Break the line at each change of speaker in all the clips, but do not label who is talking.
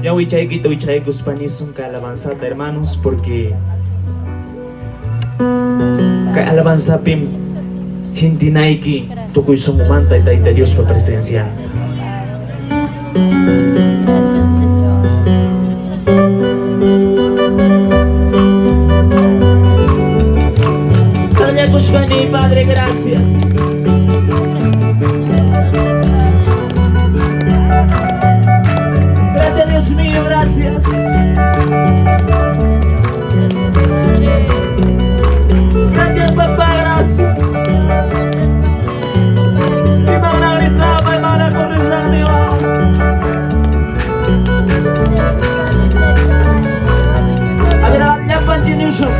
Yawichayquito wichaykus panisum ka alabanzata, hermanos, porque kay alabanzapim sintinaiki tukuy sumumanta ita Dios pa presencia. Kushpani, Padre, gracias. Gracias, Dios mío, gracias. Gracias, papá, gracias. Mi mamá grisaba, mi mamá corrizaba, mi mamá. A ver, ya continuation.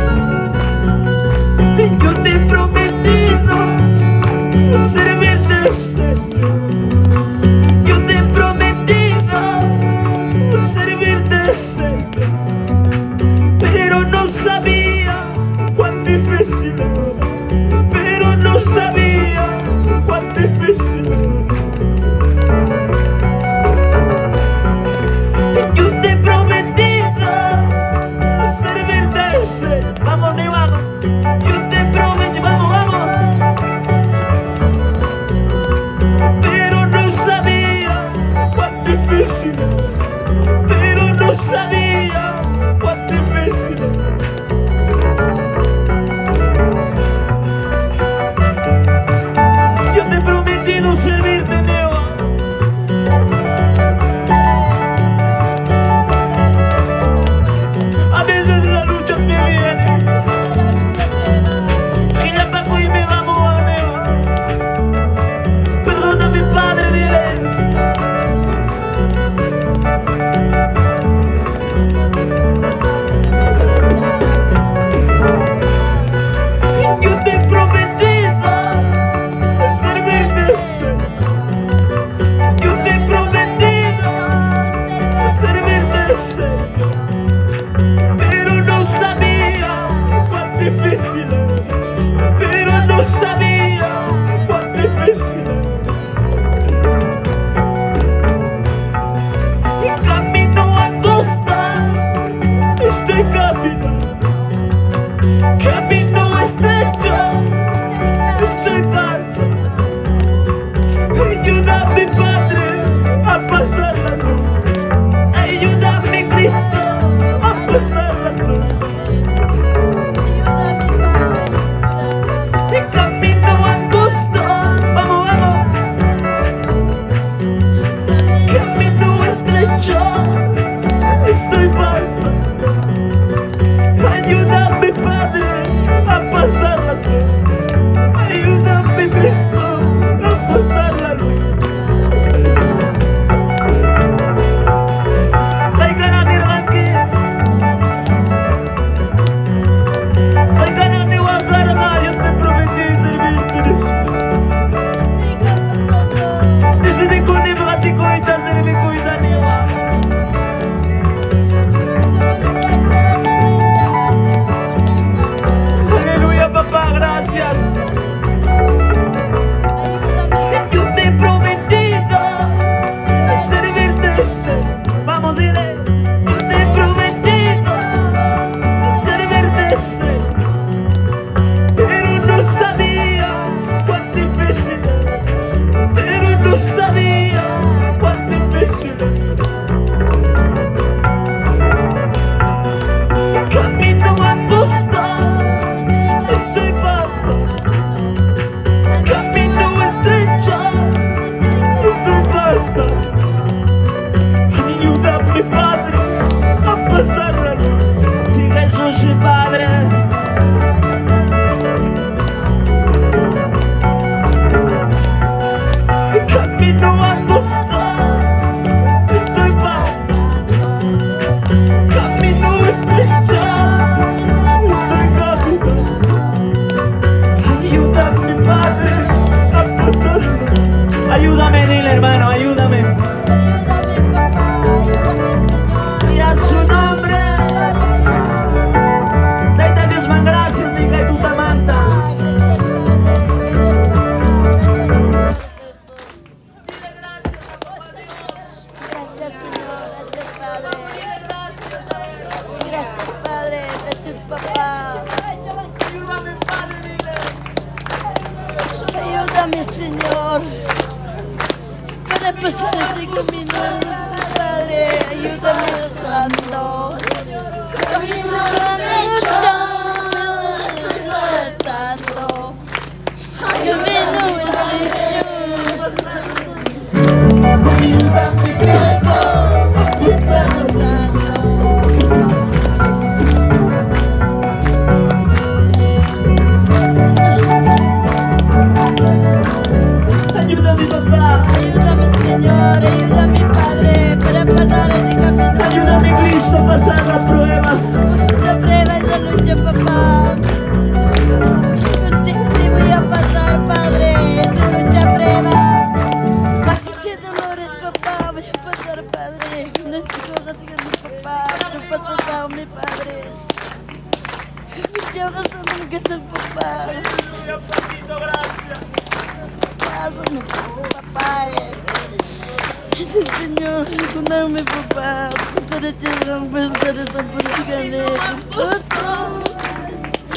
Yo te he prometido servirte, Señor. Yo te he prometido servirte, Señor. Pero no sabía cuán difícil era. Pero no sabía cuán difícil era. Yo te he prometido servirte, Señor. Vamos, ni vamos. Yo te prometí, vamos, vamos. Pero no sabía cuán difícil. Pero no sabía cuán difícil. Yo te he prometido servirte, Neo. A veces la lucha me viene. Pero no sabía cuán difícil, pero no sabía cuán difícil. Y camino angosta, estoy caminando. Camino estrecho, estoy pasando. Ayúdame, Padre, a pasar la noche. Ayúdame, Cristo, a pasar la noche. Y camino angosto, vamos, vamos. Camino estrecho, estoy pasando. Ayúdame, Padre, a pasar las noches. Ayúdame, Cristo, a pasar la noche. Aleluya, papá, gracias. Yo te he prometido servirte, Señor. Vamos, dile. Yo te he prometido servirte, Señor. Pero no sabía cuán difícil era. Pero no sabía cuán difícil era. Camino angosto, estoy pasando. Camino estrecho, estoy pasando. Ayúdame, Padre, a pasar la noche. Siga el Joshi, Padre. Camino angosto,
ayúdame, Señor, para pasar ese camino, Padre, ayúdame, Santo. Santo, camino es
Ayúdame, Cristo, a pasarla. Ayúdame, papá.
Ayúdame, Señor, ayúdame, Padre, para pasar ese camino.
Ayúdame, Cristo, a pasar las pruebas.
Esa prueba, esa lucha, papá. Contigo sí voy a pasar, Padre, esa lucha, prueba. Qué dolores, papá, voy a pasar, Padre. No estoy conociendo, papá, pero pasar, mi Padre. Mis ojos son que son, papá.
Señor, papito, gracias.
Papá, ese Señor, perdóname, papá, por echar un beso de esa política de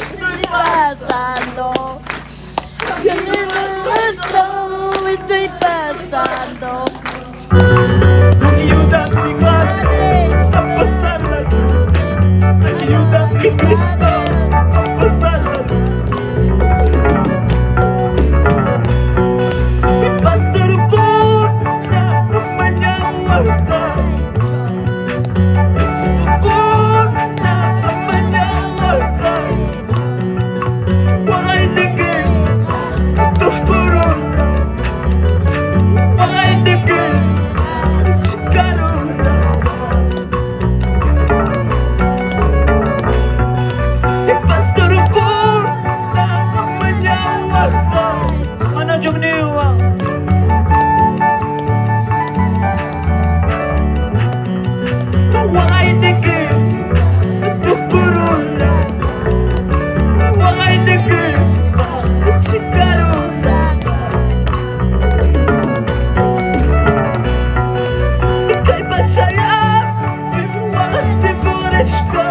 estoy pasando, estoy pasando.
Ayúdame, Padre, a pasarla. Ayúdame, Cristo, a pasarla. Mi pastor cura, mañana cura, mañana Wagay digin, tuhkuro. Wagay digin, chikaro. Mi pastor cura, mañana mana jumniwa. Wagay digin, tuhkuro. Wagay digin, chikaro. Ika'y magsaya, wakas di pulis ka.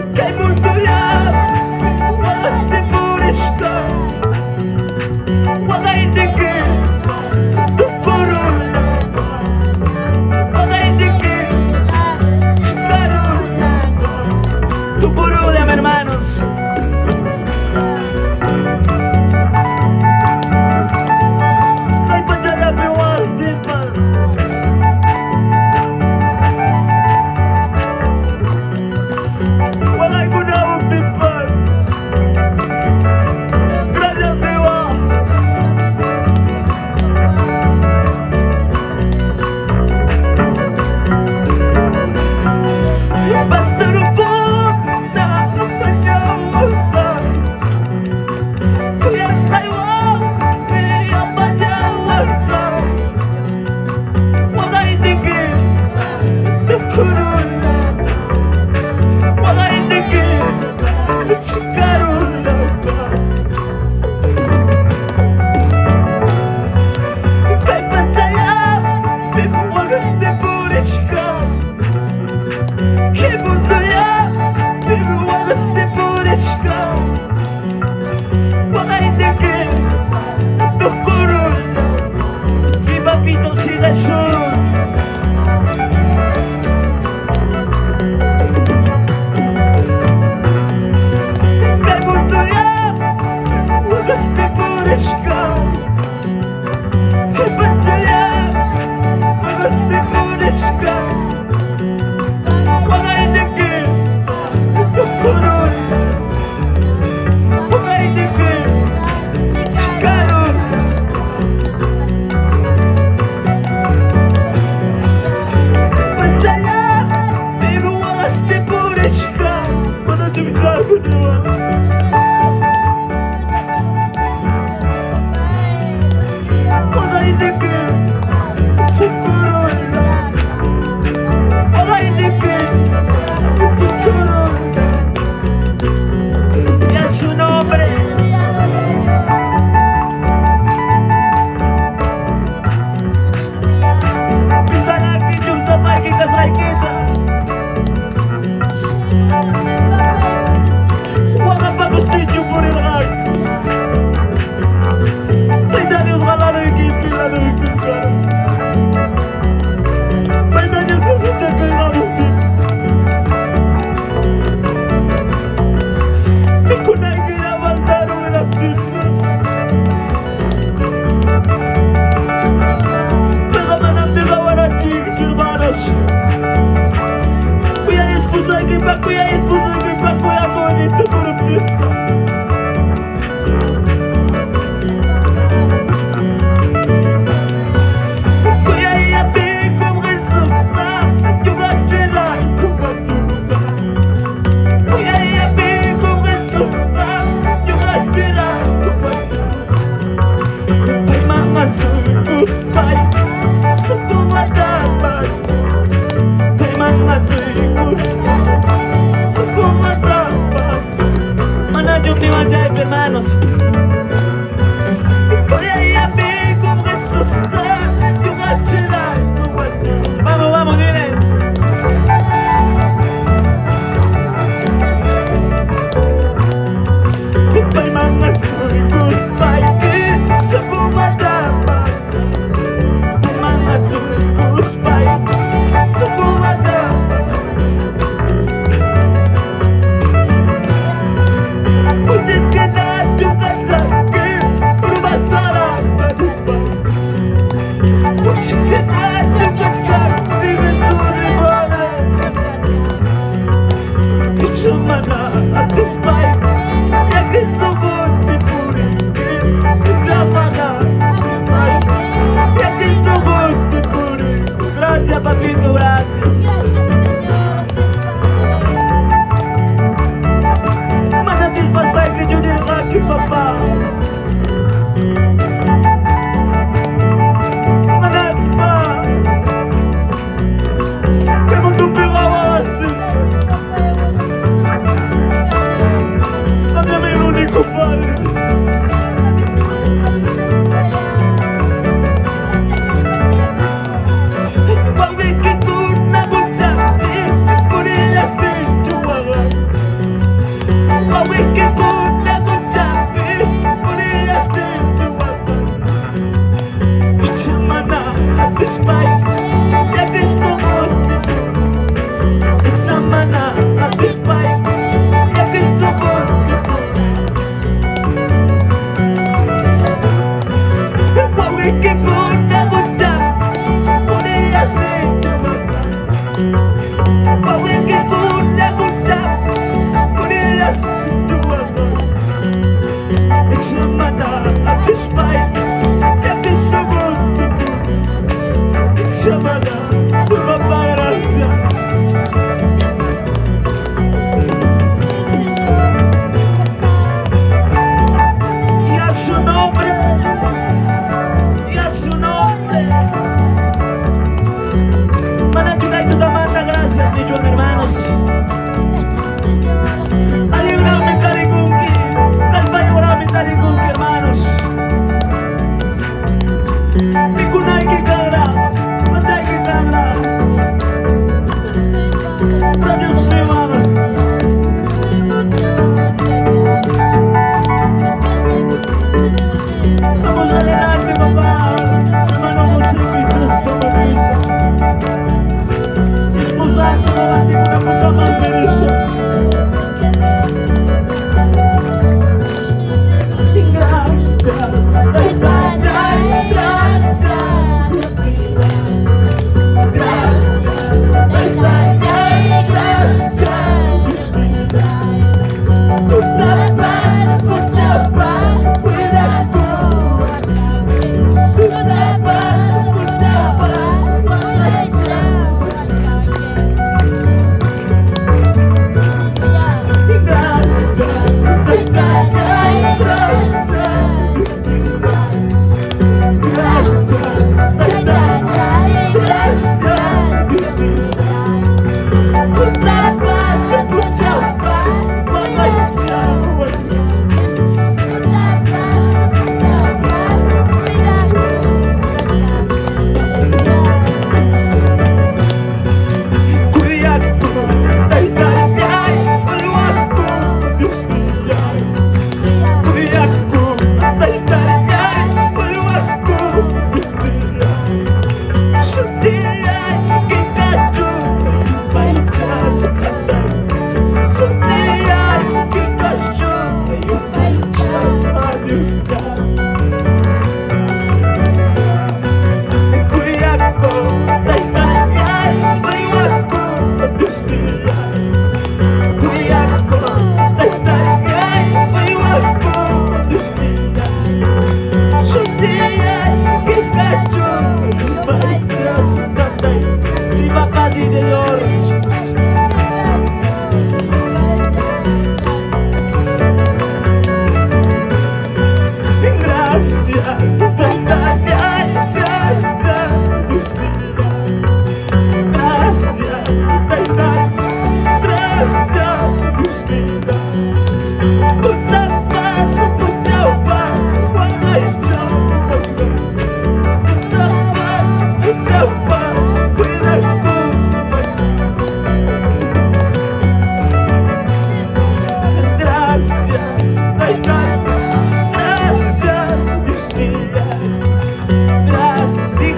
Ika'y munduya, wakas di pulis ka. Wagay digin, tuhkuro. Wagay digin, chikaro. Tucurulan, hermanos. Ay, pachala, piwas, di pa. Walay gunawag, di pa. Gracias, Diwa. Pastor ko na manyawag. Kuya sayo, kuya manyawag. Wagay digin, tukurun. Wagay digin, chikaron na ba? Ika'y pansaya, wagas di pulis ka. Hibutuya, wagas di pulis ka. Wagay digin, tukurun. Si Papito, si Jesús. Ika'y butuya, wagas di pulis ka. Hibutuya, wagas di pulis ka. Wagay digin, tukurun. Wagay digin, chikaron. papito, gracias. Manatis pas baik ke judil kaki papa. Manatis pa. Kamu tumpil awas. Ada melodi kembali.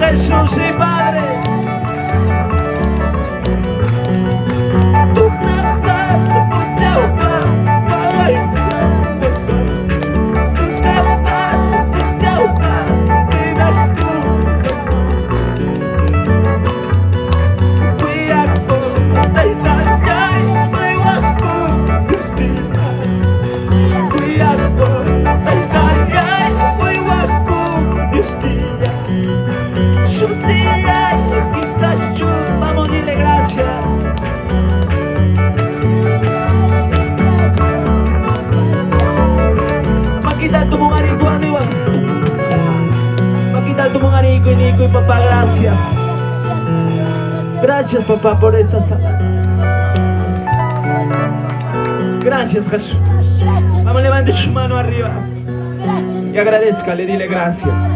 Jesús y Padre, tu paz, Justicia Nico y Nico y papá, gracias. Gracias, papá, por esta sala. Gracias, Jesús. Vamos, levante su mano arriba y agradezcale, dile gracias.